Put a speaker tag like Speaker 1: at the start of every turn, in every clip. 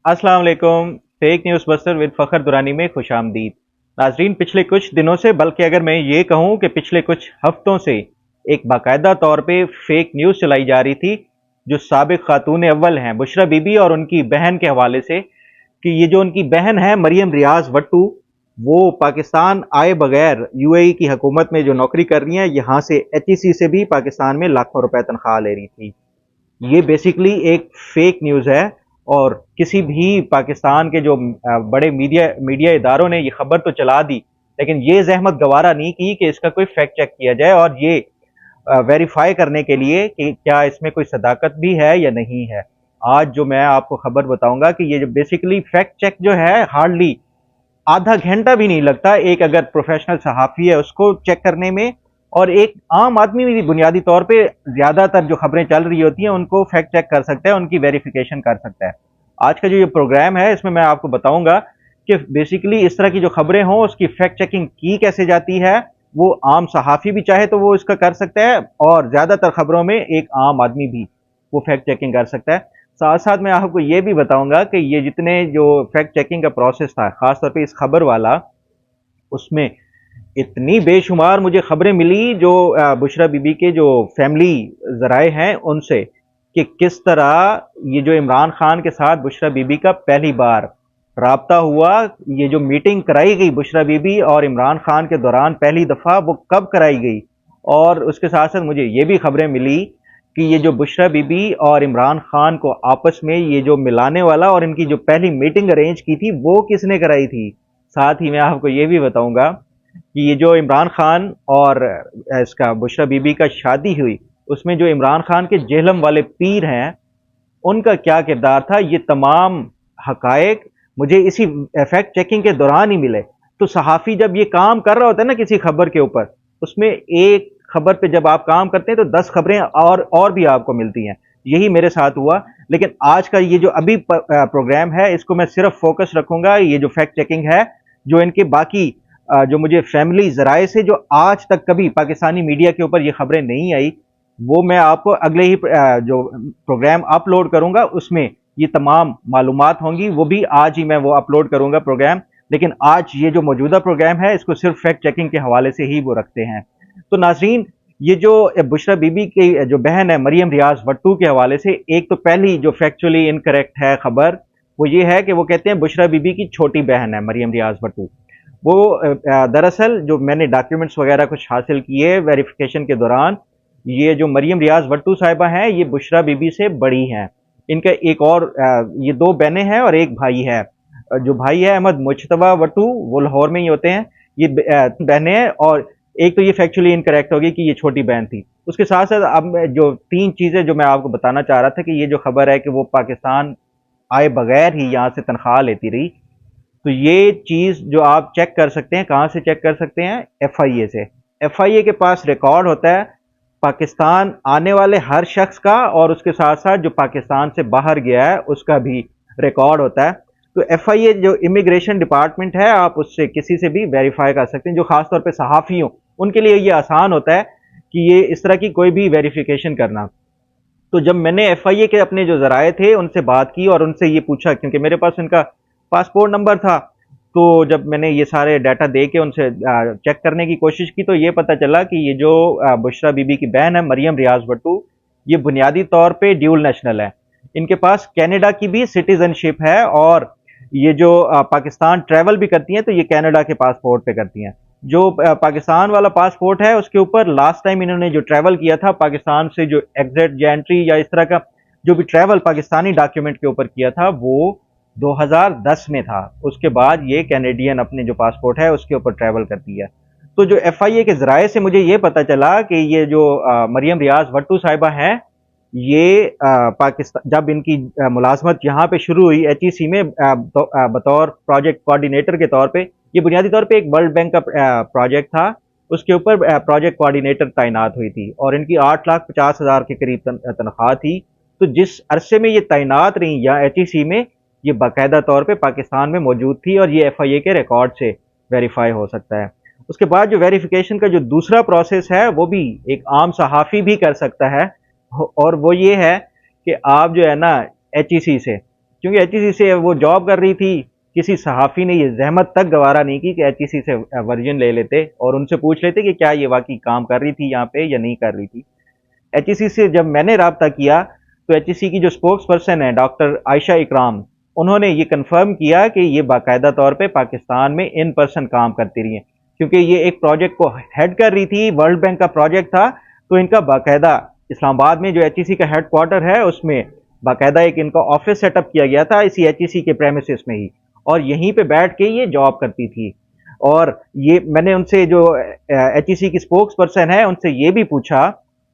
Speaker 1: अस्सलाम वालेकुम। Fake news buster with Fakhar Durrani में खुश आमदीद। नाजरीन, पिछले कुछ दिनों से, बल्कि अगर मैं ये कहूँ कि पिछले कुछ हफ्तों से एक बाकायदा तौर पे फेक न्यूज़ चलाई जा रही थी जो साबिक खातून अव्वल हैं बुशरा बीबी और उनकी बहन के हवाले से, कि ये जो उनकी बहन है मरियम रियाज भट्टू, वो पाकिस्तान आए बगैर यूएई की हुकूमत में जो नौकरी कर रही हैं, यहाँ से एचईसी से भी पाकिस्तान में लाखों रुपए तनख्वाह ले रही थी। ये बेसिकली एक फेक न्यूज़ है और किसी भी पाकिस्तान के जो बड़े मीडिया इदारों ने ये खबर तो चला दी, लेकिन ये जहमत गवारा नहीं की कि इसका कोई फैक्ट चेक किया जाए और ये वेरीफाई करने के लिए कि क्या इसमें कोई सदाकत भी है या नहीं है। आज जो मैं आपको खबर बताऊंगा कि ये जो बेसिकली फैक्ट चेक जो है, हार्डली आधा घंटा भी नहीं लगता एक अगर प्रोफेशनल सहाफ़ी है उसको चेक करने में, और एक आम आदमी भी बुनियादी तौर पे ज़्यादातर जो खबरें चल रही होती हैं उनको फैक्ट चेक कर सकता है, उनकी वेरिफिकेशन कर सकता है। आज का जो ये प्रोग्राम है इसमें मैं आपको बताऊंगा कि बेसिकली इस तरह की जो खबरें हों उसकी फैक्ट चेकिंग की कैसे जाती है। वो आम सहाफ़ी भी चाहे तो वो इसका कर सकता है, और ज़्यादातर खबरों में एक आम आदमी भी वो फैक्ट चेकिंग कर सकता है। साथ साथ मैं आपको ये भी बताऊंगा कि ये जितने जो फैक्ट चेकिंग का प्रोसेस था, खासतौर पे इस खबर वाला, उसमें इतनी बेशुमार मुझे खबरें मिली जो बुशरा बीबी के जो फैमिली ज़राए हैं उनसे, कि किस तरह ये जो इमरान खान के साथ बुशरा बीबी का पहली बार राब्ता हुआ, ये जो मीटिंग कराई गई बुशरा बीबी और इमरान खान के दौरान पहली दफ़ा, वो कब कराई गई। और उसके साथ साथ मुझे ये भी खबरें मिली कि ये जो बुशरा बीबी और इमरान खान को आपस में ये जो मिलाने वाला और इनकी जो पहली मीटिंग अरेंज की थी वो किसने कराई थी। साथ ही मैं आपको ये भी बताऊंगा कि ये जो इमरान खान और इसका बुशरा बीबी का शादी हुई, उसमें जो इमरान खान के जेहलम वाले पीर हैं उनका क्या किरदार था। ये तमाम हकायक मुझे इसी फैक्ट चेकिंग के दौरान ही मिले। तो सहाफ़ी जब ये काम कर रहा होता है ना किसी खबर के ऊपर, उसमें एक खबर पे जब आप काम करते हैं तो 10 खबरें और भी आपको मिलती हैं। यही मेरे साथ हुआ। लेकिन आज का ये जो अभी प्रोग्राम है इसको मैं सिर्फ फोकस रखूंगा, ये जो फैक्ट चेकिंग है, जो इनके बाकी जो मुझे फैमिली ज़राए से जो आज तक कभी पाकिस्तानी मीडिया के ऊपर ये खबरें नहीं आई, वो मैं आपको अगले ही जो प्रोग्राम अपलोड करूंगा उसमें ये तमाम मालूमात होंगी। वो भी आज ही मैं वो अपलोड करूंगा प्रोग्राम। लेकिन आज ये जो मौजूदा प्रोग्राम है इसको सिर्फ फैक्ट चेकिंग के हवाले से ही वो रखते हैं। तो नाजरीन, ये जो बुशरा बीबी की जो बहन है मरियम रियाज भट्टू के हवाले से, एक तो पहली जो फैक्चुअली इनकरेक्ट है खबर, वो ये है कि वो कहते हैं बुशरा बीबी की छोटी बहन है मरियम रियाज भट्टू। वो दरअसल जो मैंने डॉक्यूमेंट्स वगैरह कुछ हासिल किए वेरिफिकेशन के दौरान, ये जो मरियम रियाज भट्टू साहिबा हैं ये बुशरा बीबी से बड़ी हैं। इनका एक और ये दो बहनें हैं और एक भाई है। जो भाई है अहमद मुश्तबा भट्टू, वो लाहौर में ही होते हैं। ये बहनें हैं, और एक तो ये फैक्चुअली इनकरेक्ट होगी कि ये छोटी बहन थी। उसके साथ साथ अब जो तीन चीज़ें जो मैं आपको बताना चाह रहा था, कि ये जो खबर है कि वो पाकिस्तान आए बगैर ही यहाँ से तनख्वाह लेती रही, तो ये चीज़ जो आप चेक कर सकते हैं, कहाँ से चेक कर सकते हैं? एफआईए से। एफआईए के पास रिकॉर्ड होता है पाकिस्तान आने वाले हर शख्स का, और उसके साथ साथ जो पाकिस्तान से बाहर गया है उसका भी रिकॉर्ड होता है। तो एफआईए जो इमिग्रेशन डिपार्टमेंट है, आप उससे किसी से भी वेरीफाई कर सकते हैं। जो खासतौर पे सहाफ़ी हों उनके लिए ये आसान होता है कि ये इस तरह की कोई भी वेरिफिकेशन करना। तो जब मैंने एफआईए के अपने जो ज़राए थे उनसे बात की और उनसे ये पूछा, क्योंकि मेरे पास उनका पासपोर्ट नंबर था, तो जब मैंने ये सारे डाटा दे के उनसे चेक करने की कोशिश की, तो ये पता चला कि ये जो बुशरा बीबी की बहन है मरियम रियाज भट्टू, ये बुनियादी तौर पे ड्यूल नेशनल है। इनके पास कनाडा की भी सिटीजनशिप है, और ये जो पाकिस्तान ट्रैवल भी करती हैं तो ये कनाडा के पासपोर्ट पे करती हैं। जो पाकिस्तान वाला पासपोर्ट है उसके ऊपर लास्ट टाइम इन्होंने जो ट्रैवल किया था पाकिस्तान से, जो एग्जिट या एंट्री या इस तरह का जो भी ट्रैवल पाकिस्तानी डॉक्यूमेंट के ऊपर किया था, वो 2010 में था। उसके बाद ये कैनेडियन अपने जो पासपोर्ट है उसके ऊपर ट्रैवल करती है। तो जो एफआईए के ज़राए से मुझे ये पता चला कि ये जो मरियम रियाज भट्टू साहिबा हैं, ये पाकिस्तान जब इनकी मुलाजमत यहाँ पे शुरू हुई एचईसी में बतौर प्रोजेक्ट कोऑर्डिनेटर के तौर पे, ये बुनियादी तौर पे एक वर्ल्ड बैंक का प्रोजेक्ट था, उसके ऊपर प्रोजेक्ट कोऑर्डिनेटर तैनात हुई थी, और इनकी 8,50,000 के करीब तनख्वाह थी। तो जिस अरसे में ये तैनात रही या एचईसी में, ये बाकायदा तौर पे पाकिस्तान में मौजूद थी, और ये एफआईए के रिकॉर्ड से वेरीफाई हो सकता है। उसके बाद जो वेरिफिकेशन का जो दूसरा प्रोसेस है वो भी एक आम सहाफ़ी भी कर सकता है, और वो ये है कि आप जो है ना एचईसी से, چونکہ ایچ ای سی سے وہ جاب کر رہی تھی، کسی صحافی نے یہ زحمت تک گوارا نہیں کی کہ ایچ ای سی سے ورژن لے لیتے اور ان سے پوچھ لیتے کہ کیا یہ واقعی کام کر رہی تھی یہاں پہ یا نہیں کر رہی تھی۔ ایچ ای سی سے جب میں نے رابطہ کیا تو ایچ ای سی کی جو اسپوکس پرسن ہے ڈاکٹر عائشہ اکرام، انہوں نے یہ کنفرم کیا کہ یہ باقاعدہ طور پہ پاکستان میں ان پرسن کام کرتی رہی ہیں، کیونکہ یہ ایک پروجیکٹ کو ہیڈ کر رہی تھی، ورلڈ بینک کا پروجیکٹ تھا، تو ان کا باقاعدہ اسلام آباد میں جو ایچ ای سی کا ہیڈ کوارٹر ہے اس میں باقاعدہ ایک ان کا آفس سیٹ اپ کیا گیا تھا اسی ایچ ای سی کے پریمیسز میں ہی، اور یہیں پہ بیٹھ کے یہ جاب کرتی تھی۔ اور یہ میں نے ان سے جو ایچ ای سی کی اسپوکس پرسن ہے ان سے یہ بھی پوچھا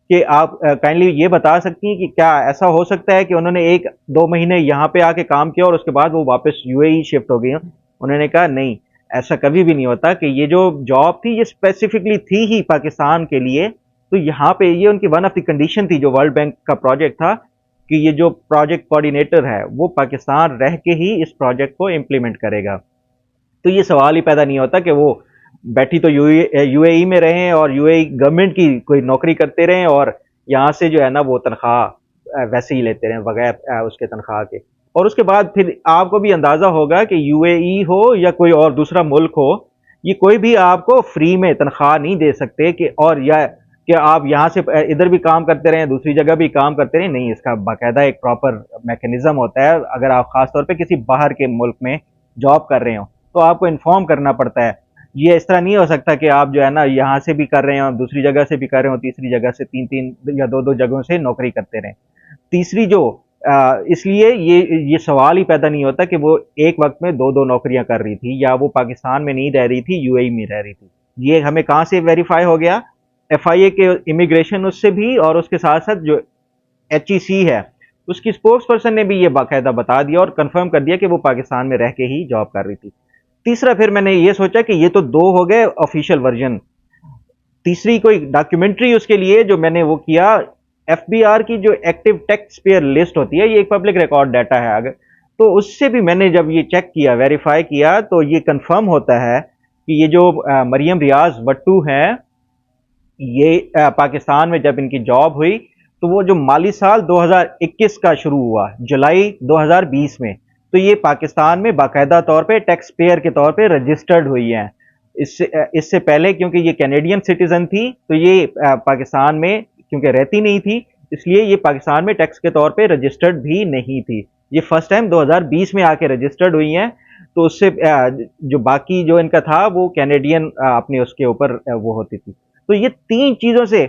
Speaker 1: کہ آپ کائنڈلی یہ بتا سکتی ہیں کہ کیا ایسا ہو سکتا ہے کہ انہوں نے 1-2 مہینے یہاں پہ آ کے کام کیا اور اس کے بعد وہ واپس یو اے ای شفٹ ہو گئی ہیں؟ انہوں نے کہا نہیں، ایسا کبھی بھی نہیں ہوتا، کہ یہ جو جاب تھی یہ اسپیسیفکلی تھی ہی پاکستان کے لیے، تو یہاں پہ یہ ان کی ون آف دی کنڈیشن تھی جو ورلڈ بینک کا پروجیکٹ تھا کہ یہ جو پروجیکٹ کوآرڈینیٹر ہے وہ پاکستان رہ کے ہی اس پروجیکٹ کو امپلیمنٹ کرے گا۔ تو یہ سوال ہی پیدا نہیں ہوتا کہ وہ بیٹھی تو یو اے ای میں رہیں اور یو اے ای گورنمنٹ کی کوئی نوکری کرتے رہیں اور یہاں سے جو ہے نا وہ تنخواہ ویسے ہی لیتے رہیں بغیر اس کے تنخواہ کے، اور اس کے بعد پھر آپ کو بھی اندازہ ہوگا کہ یو اے ای ہو یا کوئی اور دوسرا ملک ہو، یہ کوئی بھی آپ کو فری میں تنخواہ نہیں دے سکتے کہ اور یا کہ آپ یہاں سے ادھر بھی کام کرتے رہیں دوسری جگہ بھی کام کرتے رہیں، نہیں، اس کا باقاعدہ ایک پراپر میکینزم ہوتا ہے۔ اگر آپ خاص طور پہ کسی باہر کے ملک میں جاب کر رہے ہوں تو آپ کو انفارم کرنا پڑتا ہے۔ یہ اس طرح نہیں ہو سکتا کہ آپ جو ہے نا یہاں سے بھی کر رہے ہوں دوسری جگہ سے بھی کر رہے ہوں تیسری جگہ سے 3 یا 2 جگہوں سے نوکری کرتے رہیں۔ تیسری جو اس لیے یہ سوال ہی پیدا نہیں ہوتا کہ وہ ایک وقت میں 2 نوکریاں کر رہی تھی یا وہ پاکستان میں نہیں رہ رہی تھی، یو اے ای میں رہ رہی تھی۔ یہ ہمیں کہاں سے ویریفائی ہو گیا؟ ایف آئی اے کے امیگریشن اس سے بھی، اور اس کے ساتھ ساتھ جو ایچ ای سی ہے اس کی اسپوکس پرسن نے بھی یہ باقاعدہ بتا دیا اور کنفرم کر دیا کہ وہ پاکستان میں رہ کے ہی جاب کر رہی تھی۔ تیسرا پھر میں نے یہ سوچا کہ یہ تو 2 ہو گئے آفیشیل ورژن، تیسری کوئی ڈاکیومنٹری اس کے لیے جو میں نے وہ کیا، ایف بی آر کی جو ایکٹیو ٹیکس پیئر لسٹ ہوتی ہے، یہ ایک پبلک ریکارڈ ڈیٹا ہے، اگر تو اس سے بھی میں نے جب یہ چیک کیا ویریفائی کیا تو یہ کنفرم ہوتا ہے کہ یہ جو مریم ریاض وٹو ہیں، یہ پاکستان میں جب ان کی جاب ہوئی تو وہ جو مالی سال 2021 کا شروع ہوا جولائی 2020 میں، تو یہ پاکستان میں باقاعدہ طور پہ ٹیکس پیئر کے طور پہ رجسٹرڈ ہوئی ہیں۔ اس سے پہلے کیونکہ یہ کینیڈین سٹیزن تھی تو یہ پاکستان میں کیونکہ رہتی نہیں تھی، اس لیے یہ پاکستان میں ٹیکس کے طور پہ رجسٹرڈ بھی نہیں تھی۔ یہ فرسٹ ٹائم 2020 میں آ کے رجسٹرڈ ہوئی ہیں، تو اس سے جو باقی جو ان کا تھا وہ کینیڈین اپنے اس کے اوپر وہ ہوتی تھی۔ تو یہ 3 چیزوں سے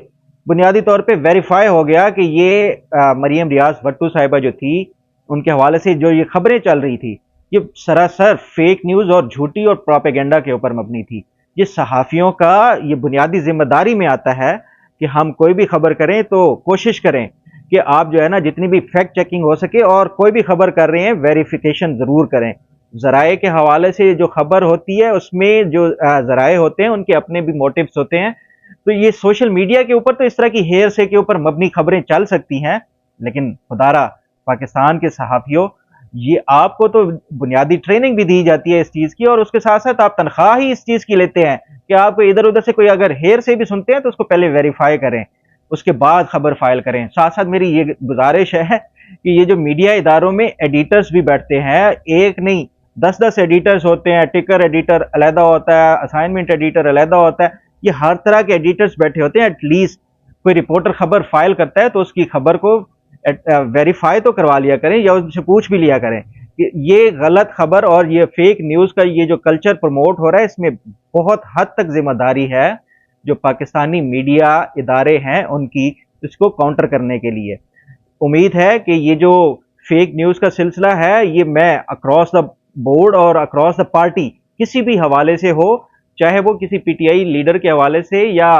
Speaker 1: بنیادی طور پہ ویریفائی ہو گیا کہ یہ مریم ریاض بھٹو صاحبہ جو تھی ان کے حوالے سے جو یہ خبریں چل رہی تھی یہ سراسر فیک نیوز اور جھوٹی اور پروپیگنڈا کے اوپر مبنی تھی۔ یہ صحافیوں کا یہ بنیادی ذمہ داری میں آتا ہے کہ ہم کوئی بھی خبر کریں تو کوشش کریں کہ آپ جو ہے نا جتنی بھی فیکٹ چیکنگ ہو سکے اور کوئی بھی خبر کر رہے ہیں ویریفیکیشن ضرور کریں۔ ذرائع کے حوالے سے جو خبر ہوتی ہے اس میں جو ذرائع ہوتے ہیں ان کے اپنے بھی موٹیوز ہوتے ہیں، تو یہ سوشل میڈیا کے اوپر تو اس طرح کی ہیر سے کے اوپر مبنی خبریں چل سکتی ہیں، لیکن خدارا پاکستان کے صحافیوں یہ آپ کو تو بنیادی ٹریننگ بھی دی جاتی ہے اس چیز کی، اور اس کے ساتھ ساتھ آپ تنخواہ ہی اس چیز کی لیتے ہیں کہ آپ کو ادھر ادھر سے کوئی اگر ہیر سے بھی سنتے ہیں تو اس کو پہلے ویریفائی کریں، اس کے بعد خبر فائل کریں۔ ساتھ ساتھ میری یہ گزارش ہے کہ یہ جو میڈیا اداروں میں ایڈیٹرز بھی بیٹھتے ہیں، ایک نہیں 10 ایڈیٹرز ہوتے ہیں، ٹکر ایڈیٹر علیحدہ ہوتا ہے، اسائنمنٹ ایڈیٹر علیحدہ ہوتا ہے، یہ ہر طرح کے ایڈیٹرز بیٹھے ہوتے ہیں۔ ایٹ لیسٹ کوئی رپورٹر خبر فائل کرتا ہے تو اس کی خبر کو ویریفائی تو کروا لیا کریں یا اس سے پوچھ بھی لیا کریں کہ یہ غلط خبر اور یہ فیک نیوز کا یہ جو کلچر پروموٹ ہو رہا ہے اس میں بہت حد تک ذمہ داری ہے جو پاکستانی میڈیا ادارے ہیں ان کی، اس کو کاؤنٹر کرنے کے لیے۔ امید ہے کہ یہ جو فیک نیوز کا سلسلہ ہے یہ میں اکراس دا بورڈ اور اکراس دا پارٹی کسی بھی حوالے سے ہو، چاہے وہ کسی پی ٹی آئی لیڈر کے حوالے سے یا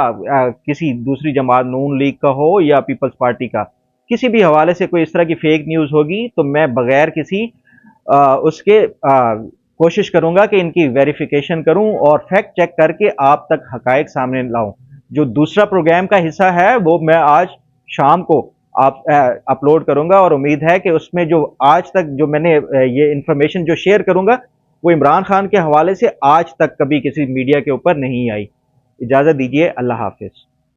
Speaker 1: کسی دوسری جماعت نون لیگ کا ہو یا پیپلز پارٹی کا، کسی بھی حوالے سے کوئی اس طرح کی فیک نیوز ہوگی تو میں بغیر کسی اس کے کوشش کروں گا کہ ان کی ویریفیکیشن کروں اور فیکٹ چیک کر کے آپ تک حقائق سامنے لاؤں۔ جو دوسرا پروگرام کا حصہ ہے وہ میں آج شام کو اپلوڈ کروں گا، اور امید ہے کہ اس میں جو آج تک جو میں نے یہ انفارمیشن جو شیئر کروں گا وہ عمران خان کے حوالے سے آج تک کبھی کسی میڈیا کے اوپر نہیں آئی۔ اجازت دیجیے، اللہ حافظ۔